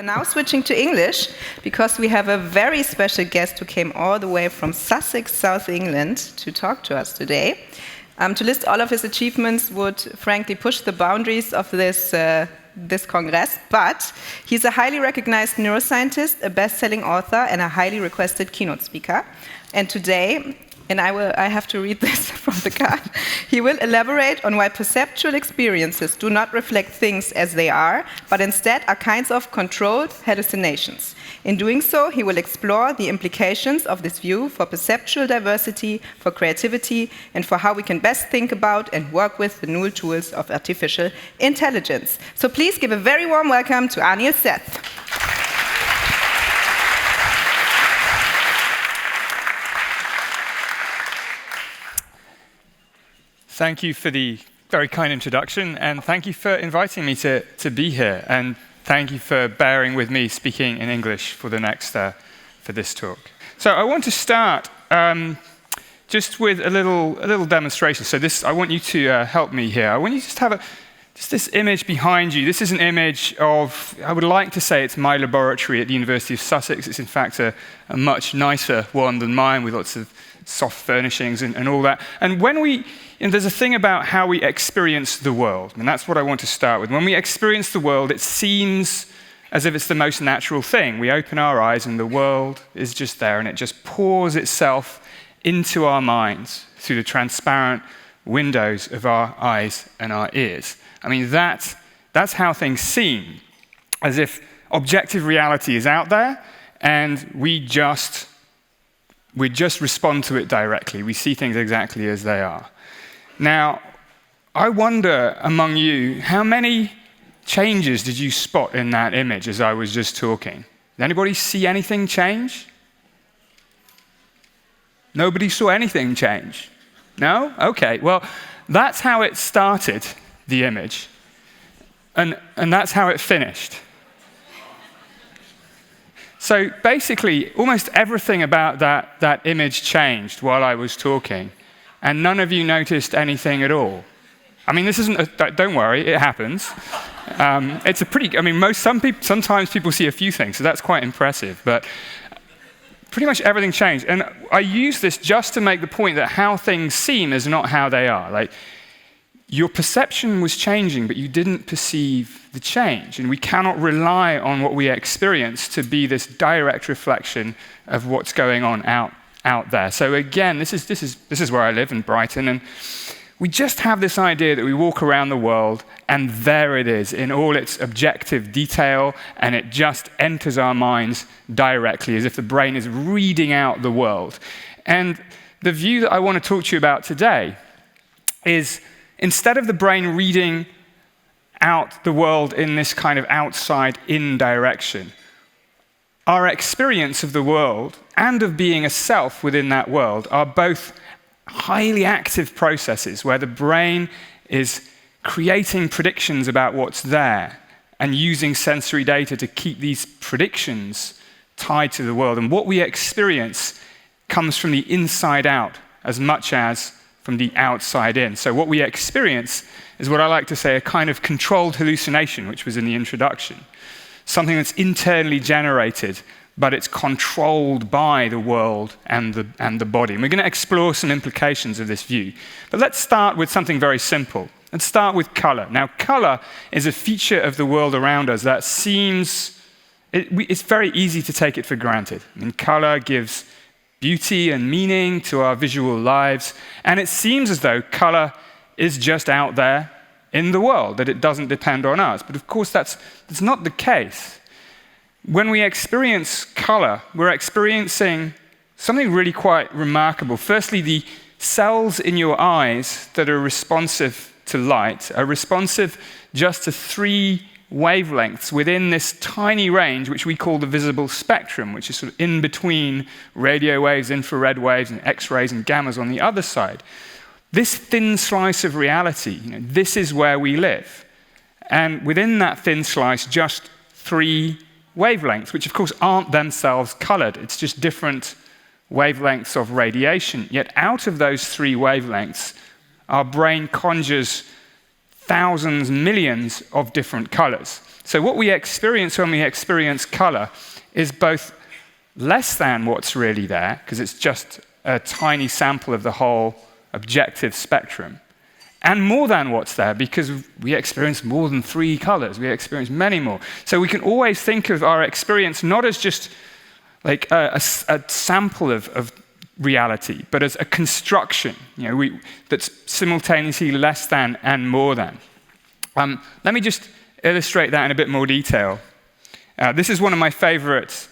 now switching to English because we have a very special guest who came all the way from Sussex, South England, to talk to us today. To list all of his achievements would frankly push the boundaries of this Congress, but he's a highly recognized neuroscientist, a best-selling author, and a highly requested keynote speaker. And today, I have to read this from the card, he will elaborate on why perceptual experiences do not reflect things as they are, but instead are kinds of controlled hallucinations. In doing so, he will explore the implications of this view for perceptual diversity, for creativity, and for how we can best think about and work with the new tools of artificial intelligence. So please give a very warm welcome to Anil Seth. Thank you for the very kind introduction, and thank you for inviting me to be here, and thank you for bearing with me speaking in English for for this talk. So I want to start just with a little demonstration. So I want you to help me here. I want you to just have this image behind you. This is an image of, I would like to say it's my laboratory at the University of Sussex. It's in fact a much nicer one than mine, with lots of soft furnishings and all that. And there's a thing about how we experience the world, and that's what I want to start with. When we experience the world, it seems as if it's the most natural thing. We open our eyes and the world is just there, and it just pours itself into our minds through the transparent windows of our eyes and our ears. I mean, that's how things seem, as if objective reality is out there, and we just respond to it directly. We see things exactly as they are. Now, I wonder among you, how many changes did you spot in that image as I was just talking? Did anybody see anything change? Nobody saw anything change? No? Okay, well, that's how it started, the image. And that's how it finished. So basically, almost everything about that image changed while I was talking. And none of you noticed anything at all. I mean, this isn't don't worry, it happens. It's a pretty, I mean, sometimes people see a few things, so that's quite impressive, but pretty much everything changed. And I use this just to make the point that how things seem is not how they are. Like, your perception was changing, but you didn't perceive the change. And we cannot rely on what we experience to be this direct reflection of what's going on out there. So again, this is where I live, in Brighton, and we just have this idea that we walk around the world and there it is in all its objective detail, and it just enters our minds directly, as if the brain is reading out the world. And the view that I want to talk to you about today is, instead of the brain reading out the world in this kind of outside-in direction, our experience of the world and of being a self within that world are both highly active processes where the brain is creating predictions about what's there and using sensory data to keep these predictions tied to the world. And what we experience comes from the inside out as much as from the outside in. So what we experience is what I like to say a kind of controlled hallucination, which was in the introduction. Something that's internally generated, but it's controlled by the world and the body. And we're going to explore some implications of this view. But let's start with something very simple. Let's start with color. Now, color is a feature of the world around us that it's very easy to take it for granted. I mean, color gives beauty and meaning to our visual lives, and it seems as though color is just out there in the world, that it doesn't depend on us. But of course, that's not the case. When we experience color, we're experiencing something really quite remarkable. Firstly, the cells in your eyes that are responsive to light are responsive just to 3 wavelengths within this tiny range, which we call the visible spectrum, which is sort of in between radio waves, infrared waves, and X-rays and gammas on the other side. This thin slice of reality, this is where we live. And within that thin slice, just 3 wavelengths, which of course aren't themselves colored. It's just different wavelengths of radiation. Yet out of those 3 wavelengths, our brain conjures thousands, millions of different colors. So what we experience when we experience color is both less than what's really there, because it's just a tiny sample of the whole objective spectrum, and more than what's there, because we experience more than 3 colors. We experience many more. So we can always think of our experience not as just like a sample of reality, but as a construction, that's simultaneously less than and more than. Let me just illustrate that in a bit more detail. This is one of my favorite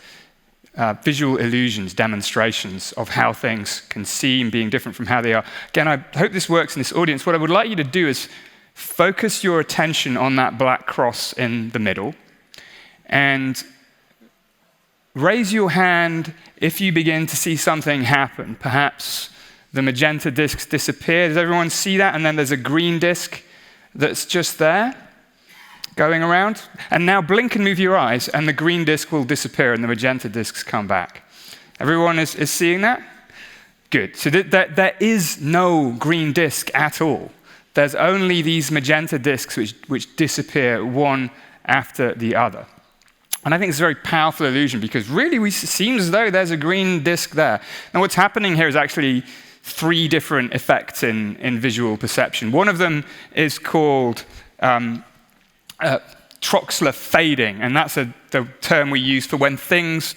visual illusions, demonstrations of how things can seem being different from how they are. Again, I hope this works in this audience. What I would like you to do is focus your attention on that black cross in the middle, and raise your hand if you begin to see something happen. Perhaps the magenta discs disappear. Does everyone see that? And then there's a green disc that's just there, going around. And now blink and move your eyes, and the green disc will disappear and the magenta discs come back. Everyone is seeing that? Good. So there is no green disc at all. There's only these magenta discs which disappear one after the other. And I think it's a very powerful illusion, because really it seems as though there's a green disc there. Now what's happening here is actually 3 different effects in visual perception. One of them is called Troxler fading, and that's the term we use for when things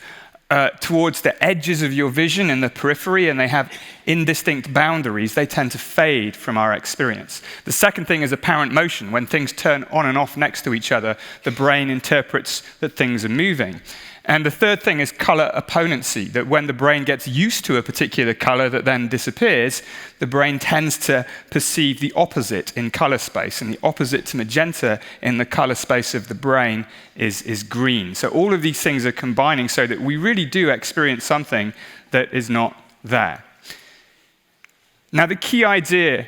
towards the edges of your vision in the periphery, and they have indistinct boundaries, they tend to fade from our experience. The second thing is apparent motion. When things turn on and off next to each other, the brain interprets that things are moving. And the third thing is color opponency, that when the brain gets used to a particular color that then disappears, the brain tends to perceive the opposite in color space, and the opposite to magenta in the color space of the brain is green. So all of these things are combining so that we really do experience something that is not there. Now, the key idea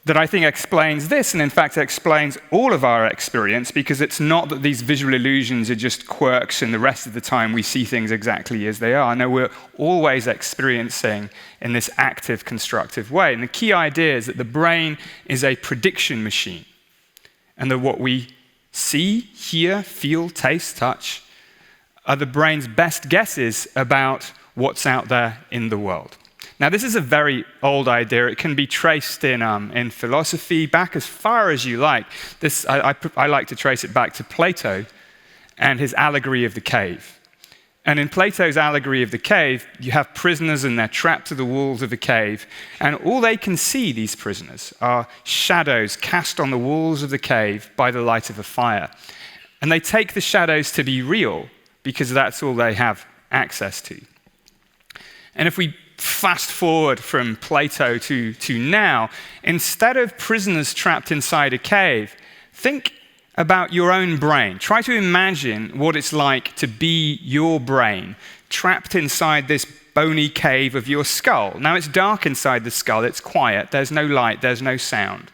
that I think explains this, and in fact explains all of our experience, because it's not that these visual illusions are just quirks and the rest of the time we see things exactly as they are. No, we're always experiencing in this active, constructive way. And the key idea is that the brain is a prediction machine, and that what we see, hear, feel, taste, touch are the brain's best guesses about what's out there in the world. Now, this is a very old idea. It can be traced in philosophy back as far as you like. I like to trace it back to Plato and his allegory of the cave. And in Plato's allegory of the cave, you have prisoners and they're trapped to the walls of the cave. And all they can see, these prisoners, are shadows cast on the walls of the cave by the light of a fire. And they take the shadows to be real because that's all they have access to. And if we fast forward from Plato to now, instead of prisoners trapped inside a cave, think about your own brain. Try to imagine what it's like to be your brain, trapped inside this bony cave of your skull. Now, it's dark inside the skull, it's quiet, there's no light, there's no sound.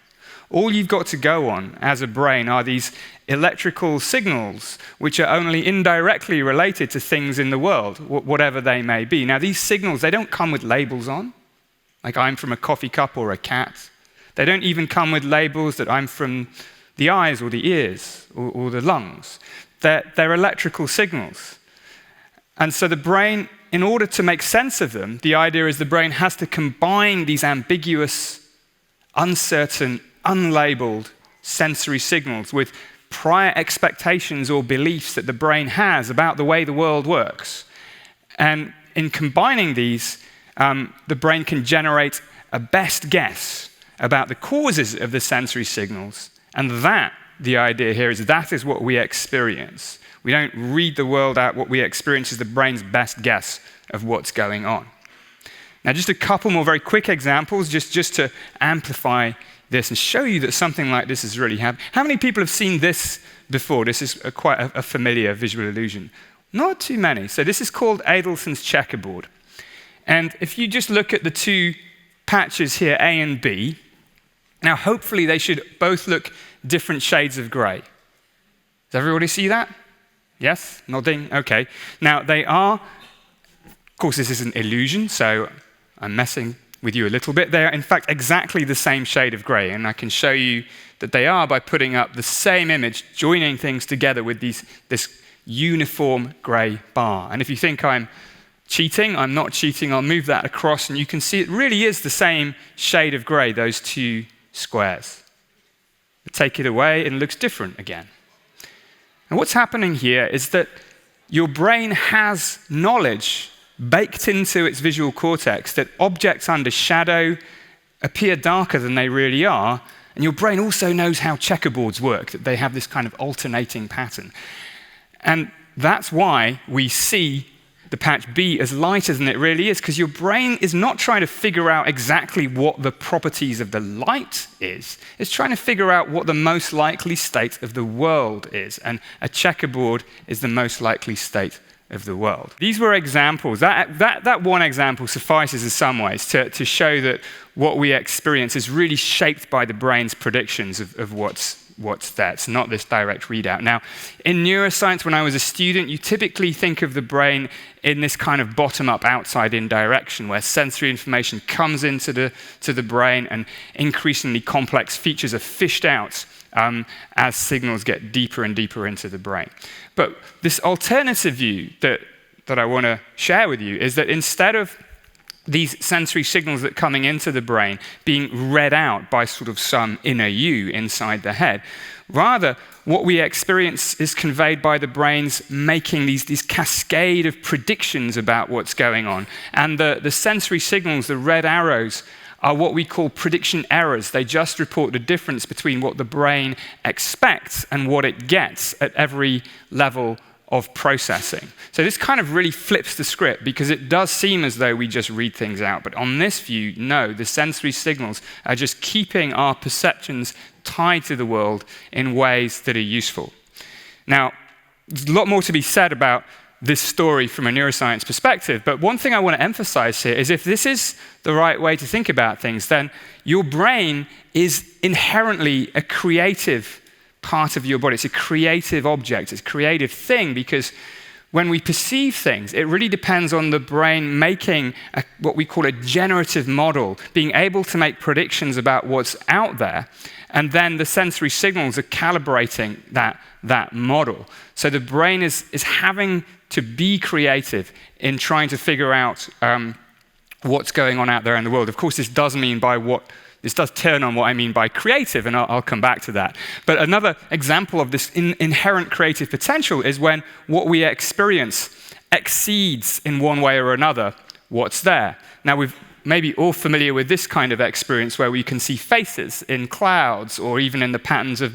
All you've got to go on as a brain are these electrical signals, which are only indirectly related to things in the world, whatever they may be. Now, these signals, they don't come with labels on, like I'm from a coffee cup or a cat. They don't even come with labels that I'm from the eyes or the ears or the lungs. They're electrical signals. And so the brain, in order to make sense of them, the idea is the brain has to combine these ambiguous, uncertain, unlabeled sensory signals with prior expectations or beliefs that the brain has about the way the world works. And in combining these, the brain can generate a best guess about the causes of the sensory signals. And that, the idea here is that is what we experience. We don't read the world out. What we experience is the brain's best guess of what's going on. Now, just a couple more very quick examples, just to amplify this and show you that something like this is really happening. How many people have seen this before? This is quite a familiar visual illusion. Not too many. So this is called Adelson's checkerboard. And if you just look at the 2 patches here, A and B, now hopefully they should both look different shades of gray. Does everybody see that? Yes? Nodding? Okay. Now they are, of course this is an illusion, so I'm messing with you a little bit. They are, in fact, exactly the same shade of grey, and I can show you that they are by putting up the same image, joining things together with this uniform grey bar. And if you think I'm cheating, I'm not cheating. I'll move that across, and you can see it really is the same shade of grey, those two squares. But take it away, and it looks different again. And what's happening here is that your brain has knowledge baked into its visual cortex that objects under shadow appear darker than they really are, and your brain also knows how checkerboards work, that they have this kind of alternating pattern. And that's why we see the patch B as lighter than it really is, because your brain is not trying to figure out exactly what the properties of the light is. It's trying to figure out what the most likely state of the world is, and a checkerboard is the most likely state of the world. These were examples. That one example suffices in some ways to show that what we experience is really shaped by the brain's predictions of what's there. It's not this direct readout. Now, in neuroscience, when I was a student, you typically think of the brain in this kind of bottom-up, outside-in direction, where sensory information comes into the brain and increasingly complex features are fished out as signals get deeper and deeper into the brain. But this alternative view that I want to share with you is that instead of these sensory signals that are coming into the brain being read out by sort of some inner you inside the head, rather what we experience is conveyed by the brain's making these cascade of predictions about what's going on. And the sensory signals, the red arrows, are what we call prediction errors. They just report the difference between what the brain expects and what it gets at every level of processing. So this kind of really flips the script, because it does seem as though we just read things out. But on this view, no, the sensory signals are just keeping our perceptions tied to the world in ways that are useful. Now, there's a lot more to be said about this story from a neuroscience perspective, but one thing I want to emphasize here is if this is the right way to think about things, then your brain is inherently a creative part of your body. It's a creative object, it's a creative thing, because when we perceive things, it really depends on the brain making what we call a generative model, being able to make predictions about what's out there, and then the sensory signals are calibrating that model. So the brain is having to be creative in trying to figure out what's going on out there in the world. Of course, this does turn on what I mean by creative, and I'll come back to that. But another example of this inherent creative potential is when what we experience exceeds in one way or another what's there. Now, we've maybe all familiar with this kind of experience where we can see faces in clouds or even in the patterns of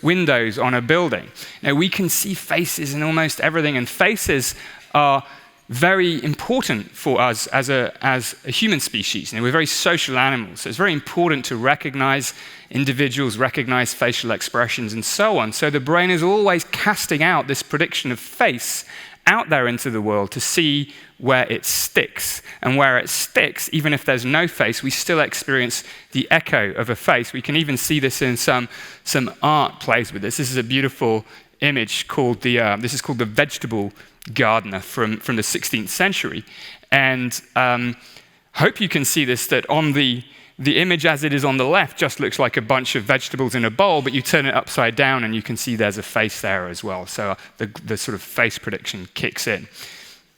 windows on a building. Now, we can see faces in almost everything, and faces are very important for us as a human species. We're very social animals, so it's very important to recognize individuals, recognize facial expressions, and so on. So the brain is always casting out this prediction of face out there into the world to see where it sticks. And where it sticks, even if there's no face, we still experience the echo of a face. We can even see this in some art plays with this. This is a beautiful image called the vegetable gardener from the 16th century. And hope you can see this, that on the image as it is on the left just looks like a bunch of vegetables in a bowl, but you turn it upside down and you can see there's a face there as well. So the sort of face prediction kicks in.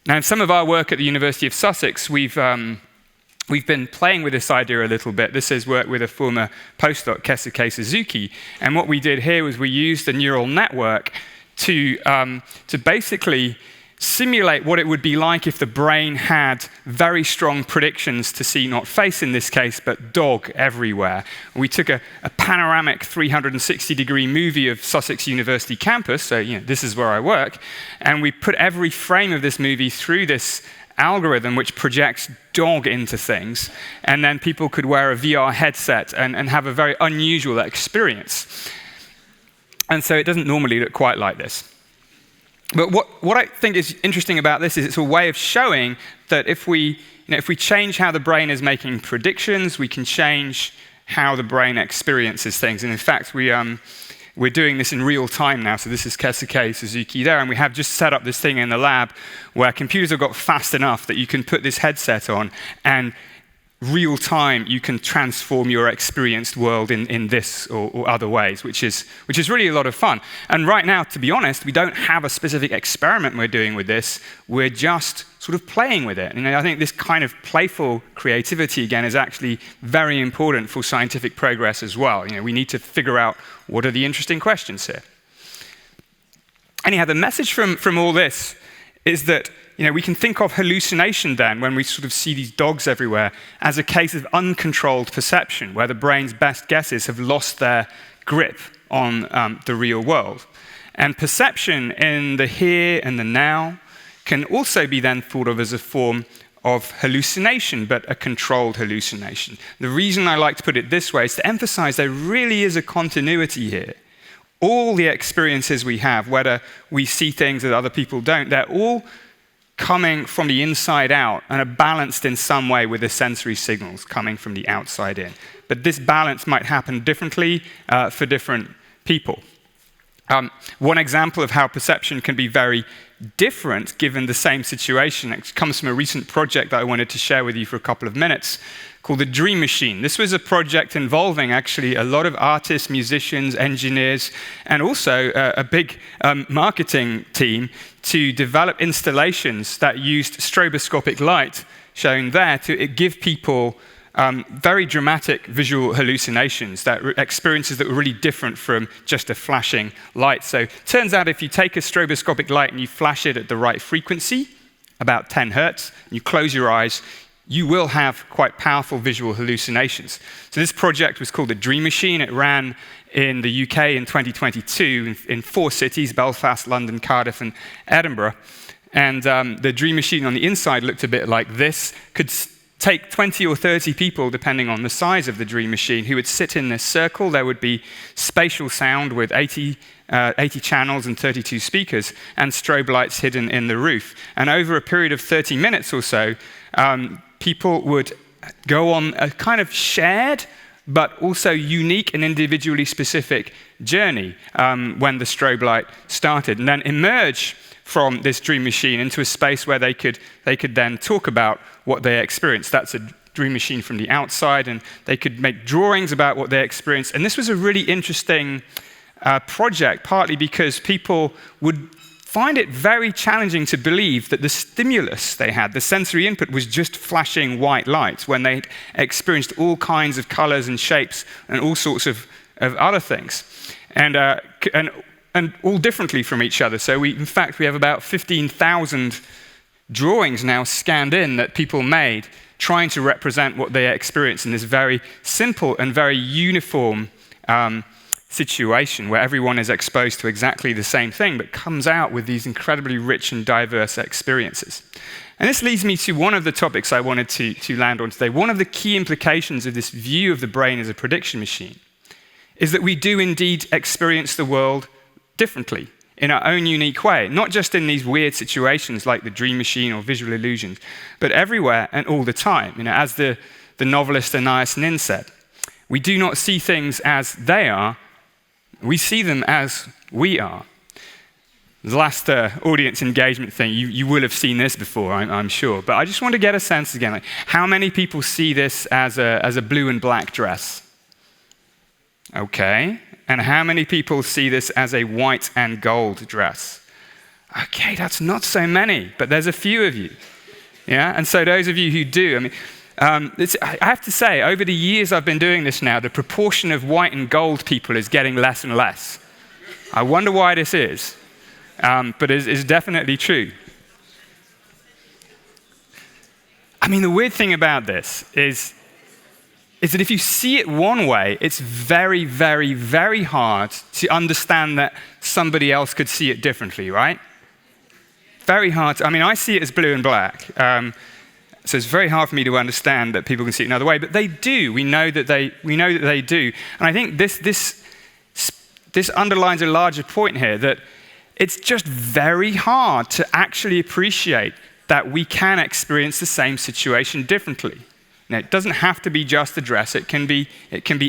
Now, in some of our work at the University of Sussex, we've been playing with this idea a little bit. This is work with a former postdoc, Kesuke Suzuki. And what we did here was we used a neural network to basically simulate what it would be like if the brain had very strong predictions to see not face in this case, but dog everywhere. We took a panoramic 360-degree movie of Sussex University campus, so this is where I work, and we put every frame of this movie through this algorithm which projects dog into things, and then people could wear a VR headset and have a very unusual experience. And so it doesn't normally look quite like this. But what I think is interesting about this is it's a way of showing that if we change how the brain is making predictions, we can change how the brain experiences things. And in fact, we're doing this in real time now. So this is Kesuke Suzuki there, and we have just set up this thing in the lab where computers have got fast enough that you can put this headset on and real time you can transform your experienced world in this or other ways, which is really a lot of fun. And right now, to be honest, we don't have a specific experiment we're doing with this. We're just sort of playing with it. I think this kind of playful creativity, again, is actually very important for scientific progress as well. We need to figure out what are the interesting questions here. Anyhow, the message from all this is that we can think of hallucination then, when we sort of see these dogs everywhere, as a case of uncontrolled perception, where the brain's best guesses have lost their grip on the real world. And perception in the here and the now can also be then thought of as a form of hallucination, but a controlled hallucination. The reason I like to put it this way is to emphasize there really is a continuity here. All the experiences we have, whether we see things that other people don't, they're all coming from the inside out and are balanced in some way with the sensory signals coming from the outside in. But this balance might happen differently for different people. One example of how perception can be very different given the same situation, it comes from a recent project that I wanted to share with you for a couple of minutes, called the Dream Machine. This was a project involving actually a lot of artists, musicians, engineers, and also a big marketing team to develop installations that used stroboscopic light, shown there, to give people very dramatic visual hallucinations, experiences that were really different from just a flashing light. So it turns out if you take a stroboscopic light and you flash it at the right frequency, about 10 hertz, and you close your eyes, you will have quite powerful visual hallucinations. So this project was called the Dream Machine. It ran in the UK in 2022 in 4 cities, Belfast, London, Cardiff, and Edinburgh. And the Dream Machine on the inside looked a bit like this. Could take 20 or 30 people, depending on the size of the Dream Machine, who would sit in this circle. There would be spatial sound with 80 channels and 32 speakers, and strobe lights hidden in the roof. And over a period of 30 minutes or so, people would go on a kind of shared but also unique and individually specific journey when the strobe light started, and then emerge from this Dream Machine into a space where they could then talk about what they experienced. That's a Dream Machine from the outside, and they could make drawings about what they experienced. And this was a really interesting project, partly because people would find it very challenging to believe that the stimulus they had, the sensory input, was just flashing white lights when they experienced all kinds of colors and shapes and all sorts of other things, and all differently from each other. So in fact, we have about 15,000 drawings now scanned in that people made, trying to represent what they experienced in this very simple and very uniform situation where everyone is exposed to exactly the same thing, but comes out with these incredibly rich and diverse experiences. And this leads me to one of the topics I wanted to land on today. One of the key implications of this view of the brain as a prediction machine is that we do indeed experience the world differently, in our own unique way, not just in these weird situations like the Dream Machine or visual illusions, but everywhere and all the time. As the novelist Autor Anil said, we do not see things as they are, we see them as we are. The last audience engagement thing, you will have seen this before, I'm sure, but I just want to get a sense again, like, how many people see this as a blue and black dress? Okay. And how many people see this as a white and gold dress? Okay, that's not so many, but there's a few of you. Yeah, and so those of you who do, I have to say, over the years I've been doing this now, the proportion of white and gold people is getting less and less. I wonder why this is, but it's definitely true. The weird thing about this is that if you see it one way, it's very, very, very hard to understand that somebody else could see it differently, right? Very hard. I see it as blue and black. So it's very hard for me to understand that people can see it another way, but they do. We know that they do. And I think this underlines a larger point here, that it's just very hard to actually appreciate that we can experience the same situation differently. Now, it doesn't have to be just a dress. It can be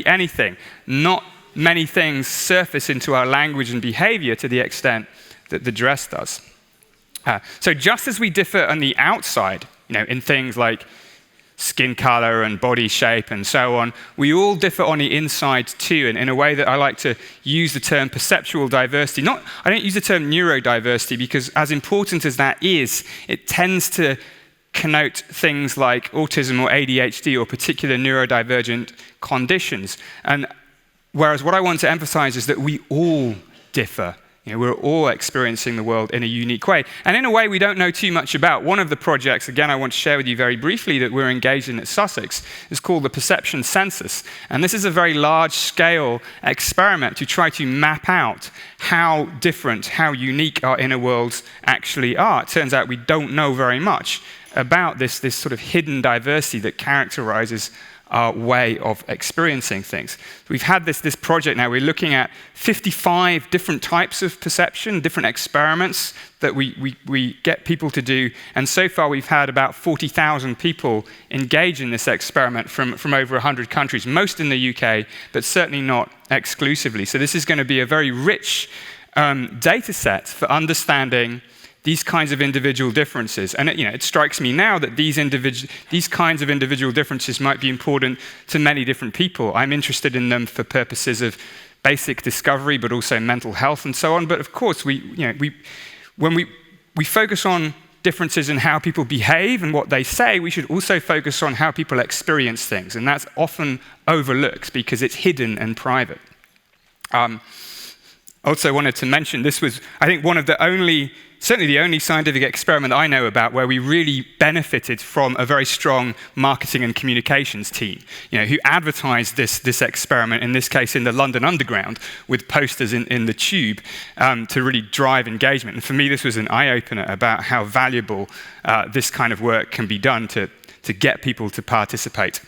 anything. Not many things surface into our language and behavior to the extent that the dress does. So just as we differ on the outside, in things like skin color and body shape and so on. We all differ on the inside too, and in a way that I like to use the term perceptual diversity. I don't use the term neurodiversity because as important as that is, it tends to connote things like autism or ADHD or particular neurodivergent conditions. And whereas what I want to emphasize is that we all differ. We're all experiencing the world in a unique way. And in a way we don't know too much about. One of the projects, again, I want to share with you very briefly that we're engaged in at Sussex is called the Perception Census. And this is a very large-scale experiment to try to map out how different, how unique our inner worlds actually are. It turns out we don't know very much about this sort of hidden diversity that characterizes our way of experiencing things. We've had this project now. We're looking at 55 different types of perception, different experiments that we get people to do. And so far, we've had about 40,000 people engage in this experiment from over 100 countries, most in the UK, but certainly not exclusively. So this is going to be a very rich data set for understanding these kinds of individual differences. And it strikes me now that these kinds of individual differences might be important to many different people. I'm interested in them for purposes of basic discovery, but also mental health and so on. But of course, when we focus on differences in how people behave and what they say, we should also focus on how people experience things. And that's often overlooked because it's hidden and private. Also wanted to mention, this was, I think, certainly the only scientific experiment I know about where we really benefited from a very strong marketing and communications team, who advertised this experiment, in this case in the London Underground, with posters in the tube to really drive engagement. And for me, this was an eye-opener about how valuable this kind of work can be done to get people to participate.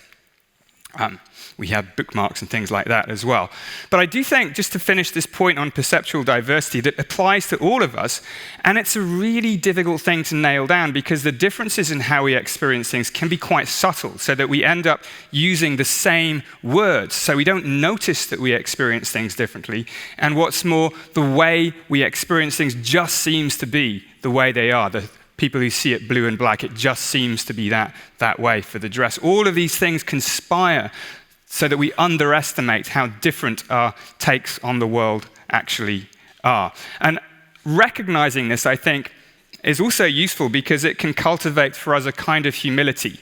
We have bookmarks and things like that as well. But I do think, just to finish this point on perceptual diversity, that applies to all of us, and it's a really difficult thing to nail down because the differences in how we experience things can be quite subtle, so that we end up using the same words, so we don't notice that we experience things differently. And what's more, the way we experience things just seems to be the way they are. The people who see it blue and black, it just seems to be that way for the dress. All of these things conspire so that we underestimate how different our takes on the world actually are. And recognizing this, I think, is also useful because it can cultivate for us a kind of humility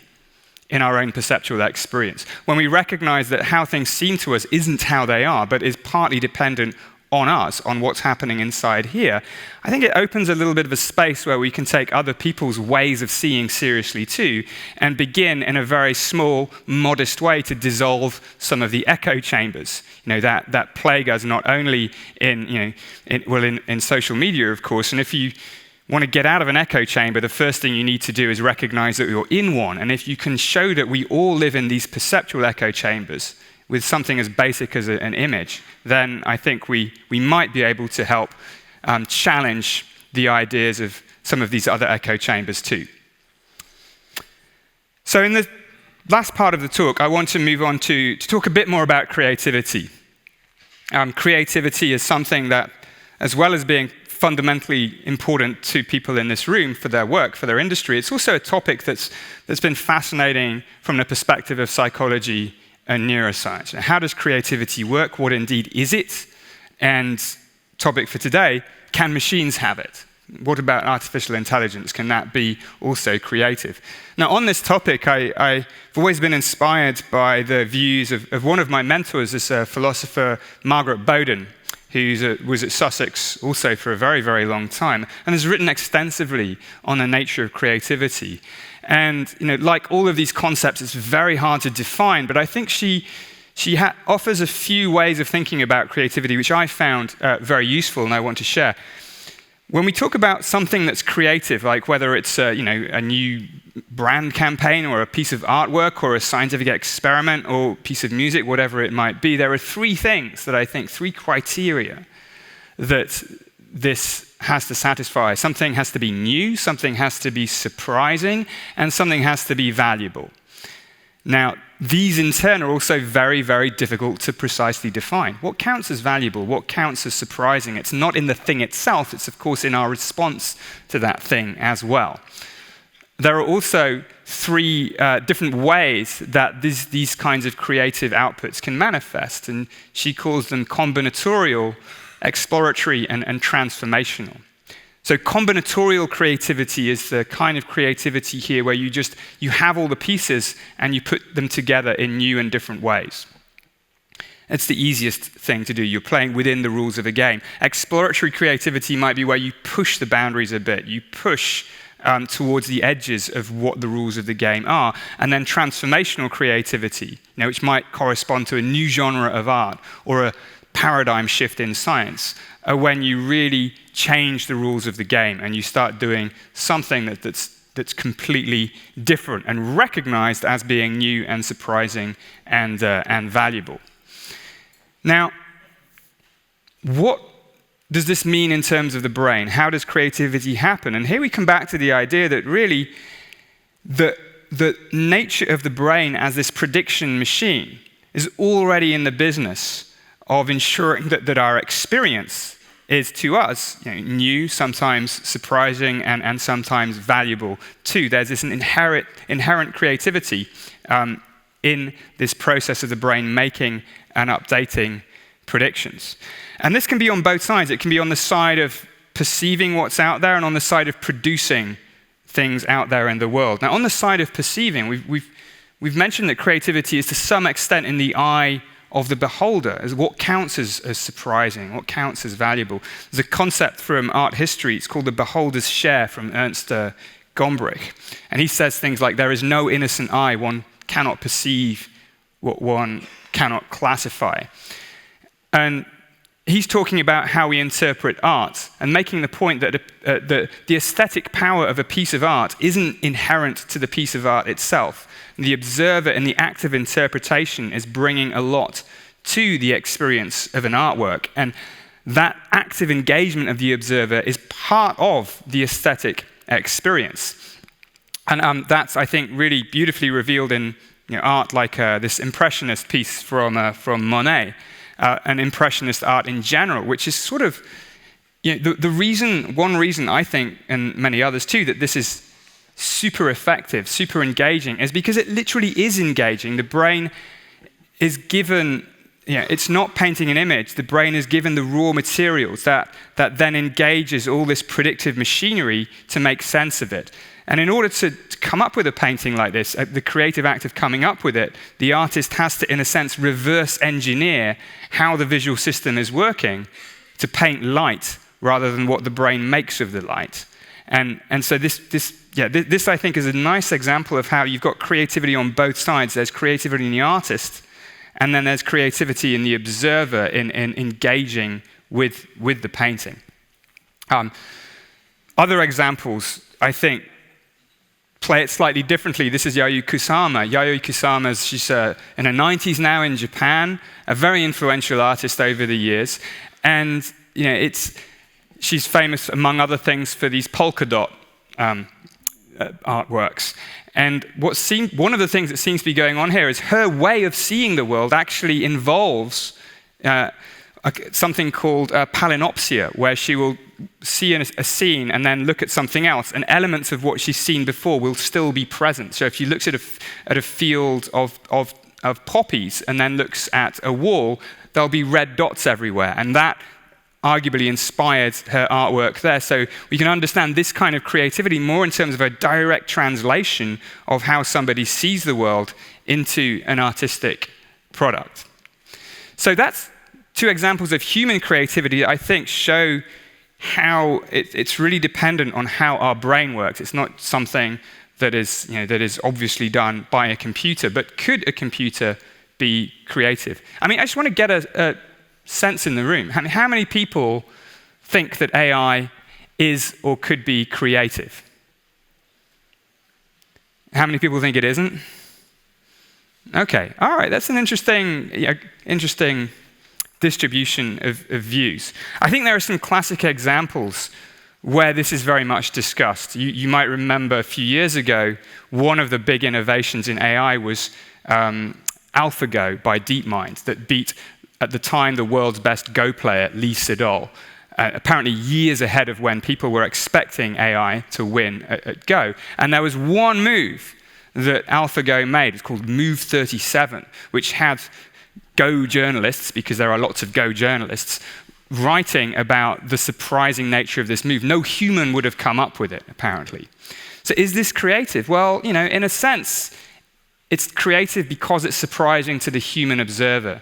in our own perceptual experience. When we recognize that how things seem to us isn't how they are, but is partly dependent on us, on what's happening inside here, I think it opens a little bit of a space where we can take other people's ways of seeing seriously too, and begin in a very small, modest way to dissolve some of the echo chambers, that plague us not only in social media, of course. And if you want to get out of an echo chamber, the first thing you need to do is recognize that you're in one. And if you can show that we all live in these perceptual echo chambers, with something as basic as an image, then I think we might be able to help challenge the ideas of some of these other echo chambers too. So in the last part of the talk, I want to move on to talk a bit more about creativity. Creativity is something that, as well as being fundamentally important to people in this room for their work, for their industry, it's also a topic that's been fascinating from the perspective of psychology and neuroscience. How does creativity work? What indeed is it? And topic for today, can machines have it? What about artificial intelligence? Can that be also creative? Now, on this topic, I've always been inspired by the views of one of my mentors, this philosopher, Margaret Bowden, who was at Sussex also for a very, very long time, and has written extensively on the nature of creativity. And like all of these concepts, it's very hard to define, but I think she offers a few ways of thinking about creativity, which I found very useful and I want to share. When we talk about something that's creative, like whether it's a new brand campaign or a piece of artwork or a scientific experiment or piece of music, whatever it might be, there are three criteria that this has to satisfy. Something has to be new, something has to be surprising, and something has to be valuable. Now, these in turn are also very, very difficult to precisely define. What counts as valuable? What counts as surprising? It's not in the thing itself, it's of course in our response to that thing as well. there are also three different ways that these kinds of creative outputs can manifest, and she calls them combinatorial, exploratory, and transformational. So combinatorial creativity is the kind of creativity here where you have all the pieces and you put them together in new and different ways. It's the easiest thing to do. You're playing within the rules of a game. Exploratory creativity might be where you push the boundaries a bit. You push towards the edges of what the rules of the game are. And then transformational creativity, which might correspond to a new genre of art or a paradigm shift in science, are when you really change the rules of the game and you start doing something that's completely different and recognized as being new and surprising and valuable. Now, what does this mean in terms of the brain? How does creativity happen? And here we come back to the idea that really the nature of the brain as this prediction machine is already in the business of ensuring that our experience is to us new, sometimes surprising, and sometimes valuable too. There's this inherent creativity in this process of the brain making and updating predictions. And this can be on both sides. It can be on the side of perceiving what's out there and on the side of producing things out there in the world. Now, on the side of perceiving, we've mentioned that creativity is to some extent in the eye of the beholder, as what counts as surprising, what counts as valuable. There's a concept from art history. It's called the beholder's share from Ernst Gombrich. And he says things like, there is no innocent eye. One cannot perceive what one cannot classify. And he's talking about how we interpret art and making the point that the aesthetic power of a piece of art isn't inherent to the piece of art itself. The observer in the act of interpretation is bringing a lot to the experience of an artwork. And that active engagement of the observer is part of the aesthetic experience. And that's, I think, really beautifully revealed in art like this Impressionist piece from Monet, and Impressionist art in general, which is sort of one reason I think, and many others too, that this is super effective, super engaging, is because it literally is engaging. The brain is given, it's not painting an image. The brain is given the raw materials that then engages all this predictive machinery to make sense of it. And in order to come up with a painting like this, the creative act of coming up with it, the artist has to, in a sense, reverse engineer how the visual system is working to paint light rather than what the brain makes of the light. And so this I think is a nice example of how you've got creativity on both sides. There's creativity in the artist, and then there's creativity in the observer in engaging with the painting. Other examples, I think, play it slightly differently. This is Yayoi Kusama. Yayoi Kusama, she's in her 90s now in Japan, a very influential artist over the years. And she's famous, among other things, for these polka dot artworks. And one of the things that seems to be going on here is her way of seeing the world actually involves something called palinopsia, where she will see a scene and then look at something else, and elements of what she's seen before will still be present. So if she looks at a field of poppies and then looks at a wall, there'll be red dots everywhere, and that arguably inspired her artwork there. So we can understand this kind of creativity more in terms of a direct translation of how somebody sees the world into an artistic product. So that's two examples of human creativity that I think show how it's really dependent on how our brain works. It's not something that is obviously done by a computer, but could a computer be creative? I mean, I just want to get a sense in the room. How many people think that AI is or could be creative? How many people think it isn't? Okay, all right, that's an interesting distribution of views. I think there are some classic examples where this is very much discussed. You might remember a few years ago, one of the big innovations in AI was AlphaGo by DeepMind that beat, at the time, the world's best Go player, Lee Sedol. apparently years ahead of when people were expecting AI to win at Go. And there was one move that AlphaGo made. It's called Move 37, which had Go journalists, because there are lots of Go journalists, writing about the surprising nature of this move. No human would have come up with it, apparently. So is this creative? Well, in a sense, it's creative because it's surprising to the human observer.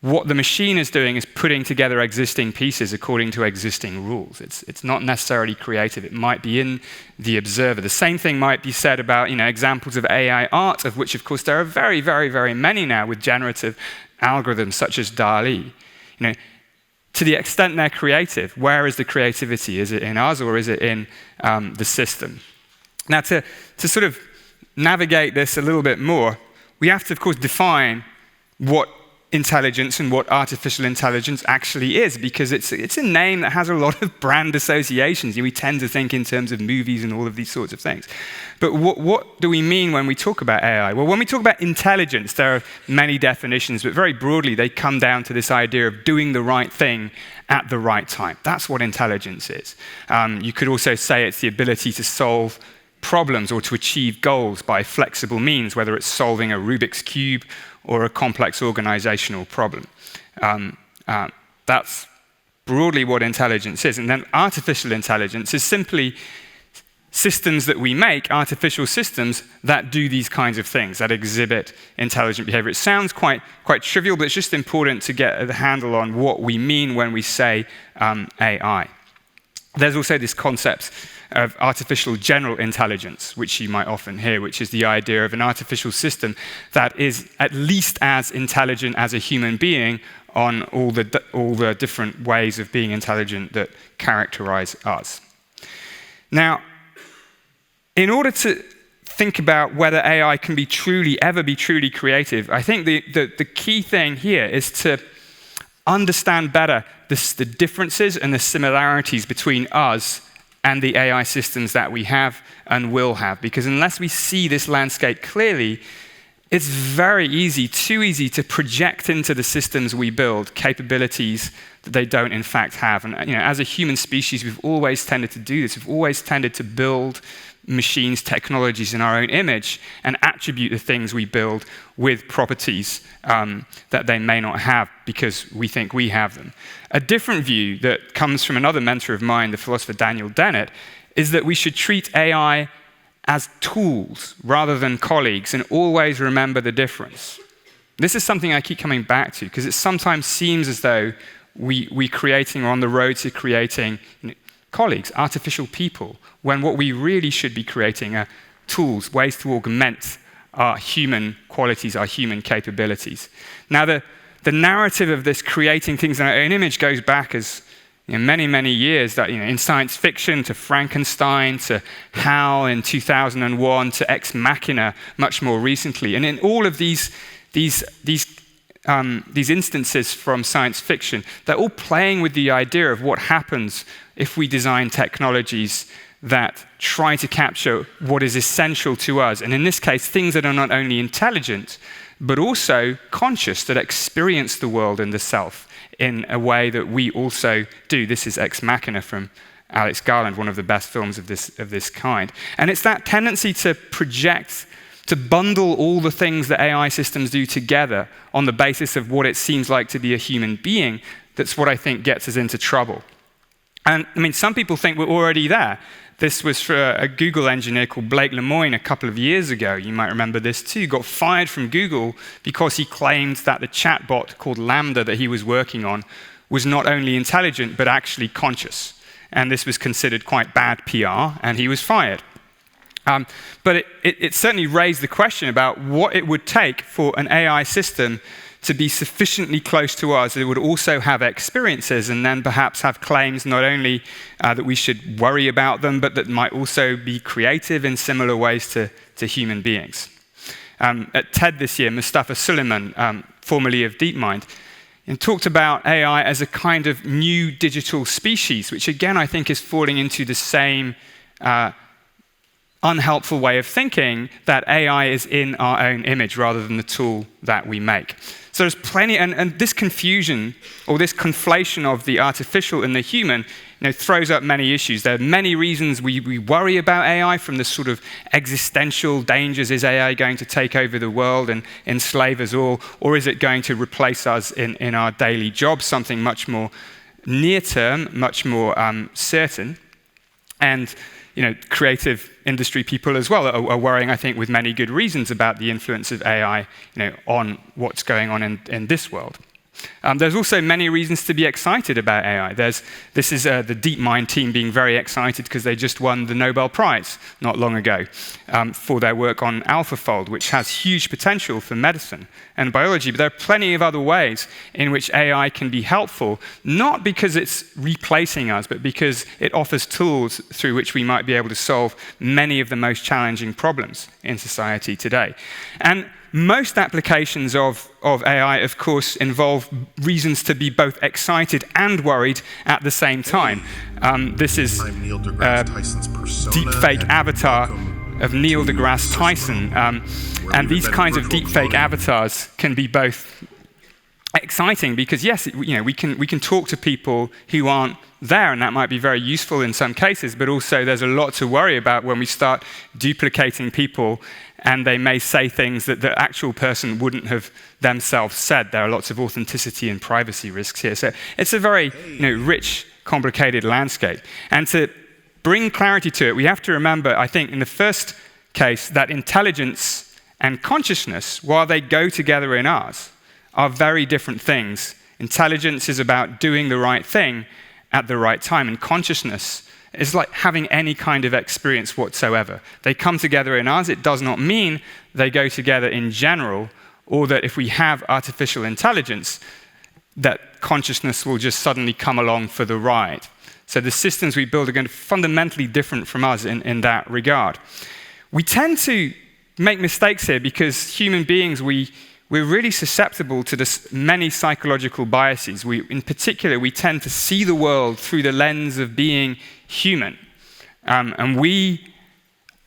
What the machine is doing is putting together existing pieces according to existing rules. It's not necessarily creative. It might be in the observer. The same thing might be said about examples of AI art, of which, of course, there are very, very, very many now with generative algorithms such as DALL-E. To the extent they're creative, where is the creativity? Is it in us or is it in the system? Now, to sort of navigate this a little bit more, we have to, of course, define what intelligence and what artificial intelligence actually is, because it's a name that has a lot of brand associations. We tend to think in terms of movies and all of these sorts of things. But what do we mean when we talk about AI? Well, when we talk about intelligence, there are many definitions, but very broadly, they come down to this idea of doing the right thing at the right time. That's what intelligence is. You could also say it's the ability to solve problems or to achieve goals by flexible means, whether it's solving a Rubik's Cube or a complex organizational problem. That's broadly what intelligence is. And then artificial intelligence is simply systems that we make, artificial systems, that do these kinds of things, that exhibit intelligent behavior. It sounds quite trivial, but it's just important to get a handle on what we mean when we say AI. There's also this concept of artificial general intelligence, which you might often hear, which is the idea of an artificial system that is at least as intelligent as a human being on all the different ways of being intelligent that characterize us. Now, in order to think about whether AI can ever be truly creative, I think the key thing here is to understand better the differences and the similarities between us and the AI systems that we have and will have. Because unless we see this landscape clearly, it's very easy, too easy, to project into the systems we build capabilities that they don't in fact have. And as a human species, we've always tended to do this. We've always tended to build machines, technologies in our own image and attribute the things we build with properties that they may not have because we think we have them. A different view that comes from another mentor of mine, the philosopher Daniel Dennett, is that we should treat AI as tools rather than colleagues and always remember the difference. This is something I keep coming back to because it sometimes seems as though we're creating or on the road to creating colleagues, artificial people, when what we really should be creating are tools, ways to augment our human qualities, our human capabilities. Now, the narrative of this creating things in our own image goes back as many, many years, that in science fiction to Frankenstein, to HAL in 2001, to Ex Machina much more recently. And in all of these instances from science fiction, they're all playing with the idea of what happens if we design technologies that try to capture what is essential to us. And in this case, things that are not only intelligent, but also conscious, that experience the world and the self in a way that we also do. This is Ex Machina from Alex Garland, one of the best films of this kind. And it's that tendency to project, to bundle all the things that AI systems do together on the basis of what it seems like to be a human being, that's what I think gets us into trouble. And some people think we're already there. This was for a Google engineer called Blake Lemoine a couple of years ago. You might remember this too. Got fired from Google because he claimed that the chatbot called Lambda that he was working on was not only intelligent, but actually conscious. And this was considered quite bad PR, and he was fired. But it certainly raised the question about what it would take for an AI system to be sufficiently close to us that it would also have experiences and then perhaps have claims not only that we should worry about them, but that might also be creative in similar ways to human beings. At TED this year, Mustafa Suleyman, formerly of DeepMind, talked about AI as a kind of new digital species, which again I think is falling into the same unhelpful way of thinking, that AI is in our own image rather than the tool that we make. So So there's plenty, and this confusion or this conflation of the artificial and the human, throws up many issues. There are many reasons we worry about AI, from the sort of existential dangers. Is AI going to take over the world and enslave us all, or is it going to replace us in our daily jobs, something much more near term, much more certain? And creative industry people as well are worrying, I think, with many good reasons about the influence of AI, on what's going on in this world. There's also many reasons to be excited about AI. This is the DeepMind team being very excited because they just won the Nobel Prize not long ago for their work on AlphaFold, which has huge potential for medicine and biology. But there are plenty of other ways in which AI can be helpful, not because it's replacing us, but because it offers tools through which we might be able to solve many of the most challenging problems in society today. And most applications of AI, of course, involve reasons to be both excited and worried at the same time. This is a deepfake avatar of Neil deGrasse Tyson. And these kinds of deepfake avatars can be both exciting because, yes, we can talk to people who aren't there, and that might be very useful in some cases, but also there's a lot to worry about when we start duplicating people and they may say things that the actual person wouldn't have themselves said. There are lots of authenticity and privacy risks here. So it's a very rich, complicated landscape. And to bring clarity to it, we have to remember, I think, in the first case, that intelligence and consciousness, while they go together in ours, are very different things. Intelligence is about doing the right thing at the right time, and consciousness is like having any kind of experience whatsoever. They come together in us. It does not mean they go together in general, or that if we have artificial intelligence, that consciousness will just suddenly come along for the ride. So the systems we build are going to be fundamentally different from us in that regard. We tend to make mistakes here because human beings, we're really susceptible to many psychological biases. In particular, we tend to see the world through the lens of being human. And we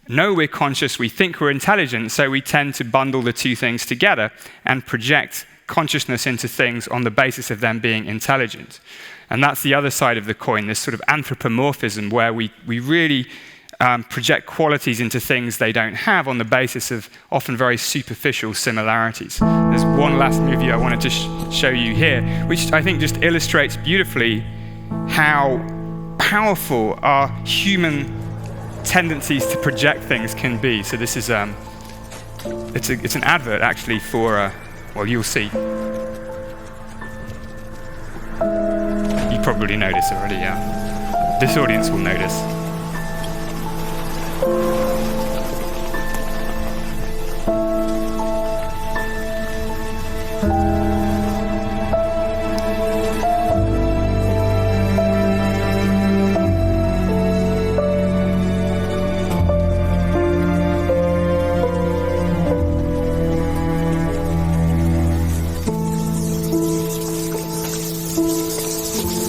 know we're conscious, we think we're intelligent, so we tend to bundle the two things together and project consciousness into things on the basis of them being intelligent. And that's the other side of the coin, this sort of anthropomorphism where we really project qualities into things they don't have on the basis of often very superficial similarities. There's one last movie I wanted to show you here, which I think just illustrates beautifully how powerful our human tendencies to project things can be. So this is it's an advert actually for well, you'll see. You probably noticed already, yeah. This audience will notice.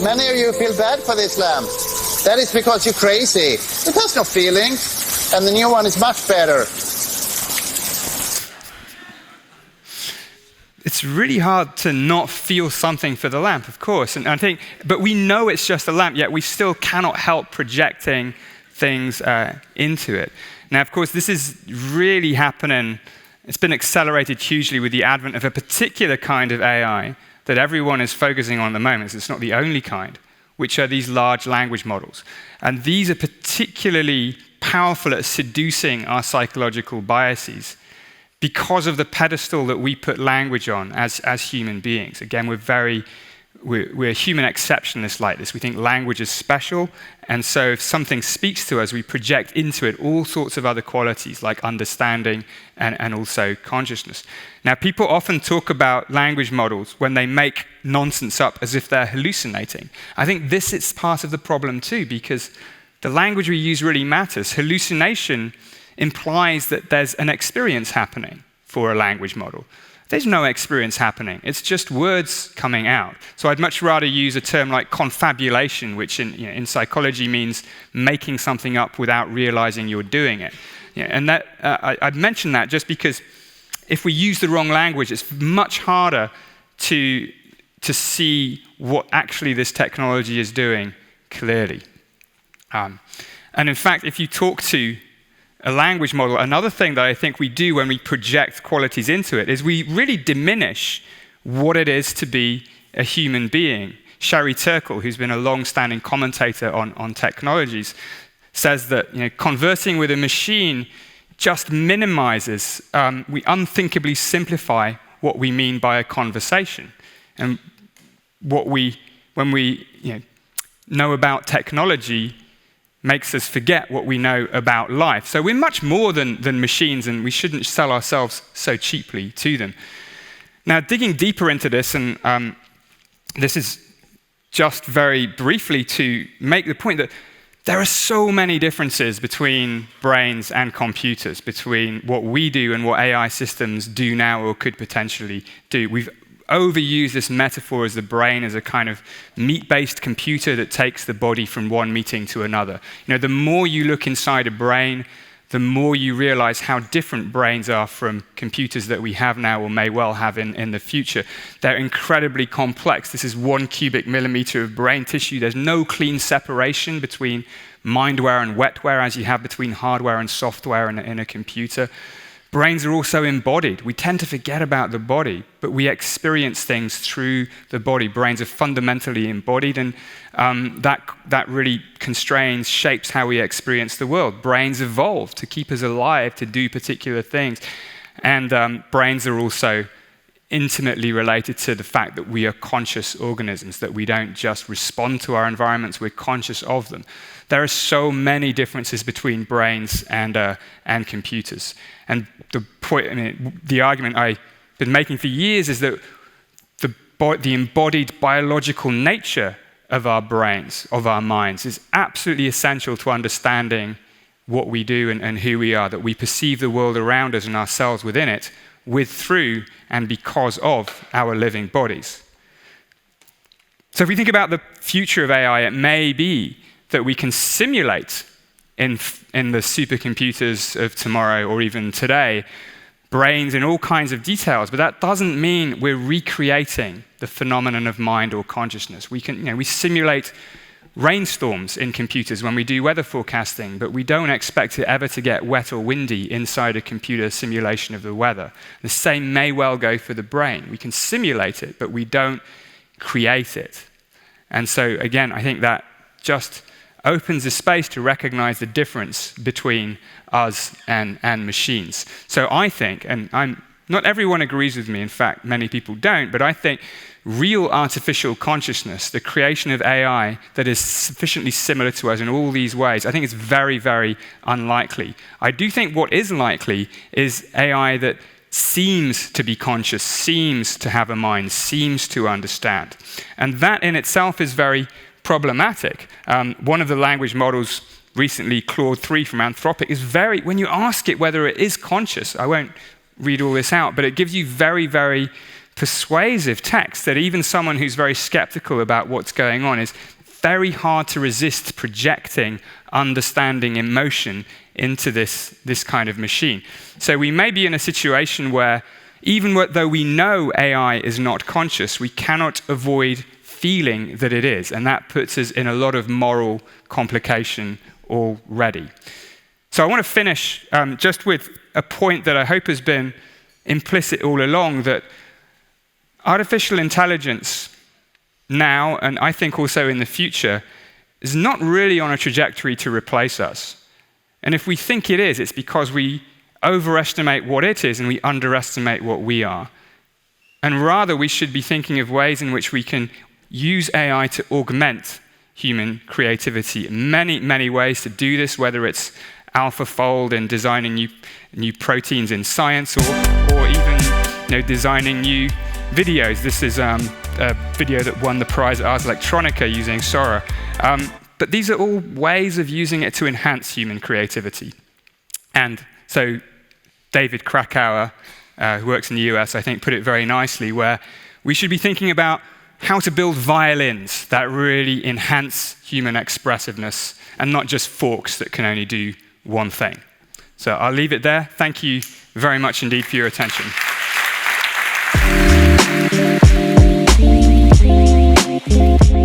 Many of you feel bad for this lamp. That is because you're crazy. It has no feeling, and the new one is much better. It's really hard to not feel something for the lamp, of course, and I think, but we know it's just a lamp, yet we still cannot help projecting things into it. Now, of course, this is really happening. It's been accelerated hugely with the advent of a particular kind of AI that everyone is focusing on at the moment. It's not the only kind, which are these large language models. And these are particularly powerful at seducing our psychological biases because of the pedestal that we put language on as human beings. Again, we're human exceptionists like this. We think language is special, and so if something speaks to us, we project into it all sorts of other qualities like understanding and also consciousness. Now, people often talk about language models when they make nonsense up as if they're hallucinating. I think this is part of the problem too, because the language we use really matters. Hallucination implies that there's an experience happening for a language model. There's no experience happening. It's just words coming out. So I'd much rather use a term like confabulation, which in psychology means making something up without realizing you're doing it. And I'd mention that just because if we use the wrong language, it's much harder to see what actually this technology is doing clearly. And in fact, if you talk to a language model, another thing that I think we do when we project qualities into it is we really diminish what it is to be a human being. Sherry Turkle, who's been a long-standing commentator on technologies, says that conversing with a machine just minimizes, we unthinkably simplify what we mean by a conversation. And when we know about technology, makes us forget what we know about life. So we're much more than machines, and we shouldn't sell ourselves so cheaply to them. Now, digging deeper into this, and this is just very briefly to make the point that there are so many differences between brains and computers, between what we do and what AI systems do now or could potentially do. We've overused this metaphor as the brain as a kind of meat-based computer that takes the body from one meeting to another. The more you look inside a brain, the more you realize how different brains are from computers that we have now or may well have in the future. They're incredibly complex. This is 1 cubic millimeter of brain tissue. There's no clean separation between mindware and wetware as you have between hardware and software in a computer. Brains are also embodied. We tend to forget about the body, but we experience things through the body. Brains are fundamentally embodied, and that really constrains, shapes how we experience the world. Brains evolved to keep us alive, to do particular things. And brains are also intimately related to the fact that we are conscious organisms, that we don't just respond to our environments, we're conscious of them. There are so many differences between brains and computers. And the argument I've been making for years is that the embodied biological nature of our brains, of our minds, is absolutely essential to understanding what we do and who we are, that we perceive the world around us and ourselves within it through and because of our living bodies. So if we think about the future of AI, it may be that we can simulate in the supercomputers of tomorrow or even today brains in all kinds of details, but that doesn't mean we're recreating the phenomenon of mind or consciousness. We simulate rainstorms in computers when we do weather forecasting, but we don't expect it ever to get wet or windy inside a computer simulation of the weather. The same may well go for the brain. We can simulate it, but we don't create it. And so, again, I think that just opens a space to recognize the difference between us and machines. So I think, and not everyone agrees with me, in fact, many people don't, but I think real artificial consciousness, the creation of AI that is sufficiently similar to us in all these ways, I think it's very, very unlikely. I do think what is likely is AI that seems to be conscious, seems to have a mind, seems to understand. And that in itself is very problematic. One of the language models recently, Claude 3 from Anthropic, is when you ask it whether it is conscious, I won't read all this out, but it gives you very, very persuasive text that even someone who's very skeptical about what's going on is very hard to resist projecting understanding emotion into this kind of machine. So we may be in a situation where even though we know AI is not conscious, we cannot avoid feeling that it is, and that puts us in a lot of moral complication already. So I want to finish just with a point that I hope has been implicit all along, that artificial intelligence now, and I think also in the future, is not really on a trajectory to replace us. And if we think it is, it's because we overestimate what it is and we underestimate what we are. And rather, we should be thinking of ways in which we can use AI to augment human creativity. Many, many ways to do this, whether it's AlphaFold and designing new proteins in science, or even designing new videos. This is a video that won the prize at Ars Electronica using Sora. But these are all ways of using it to enhance human creativity. And so David Krakauer, who works in the US, I think put it very nicely, where we should be thinking about how to build violins that really enhance human expressiveness and not just forks that can only do one thing. So I'll leave it there. Thank you very much indeed for your attention. Bye.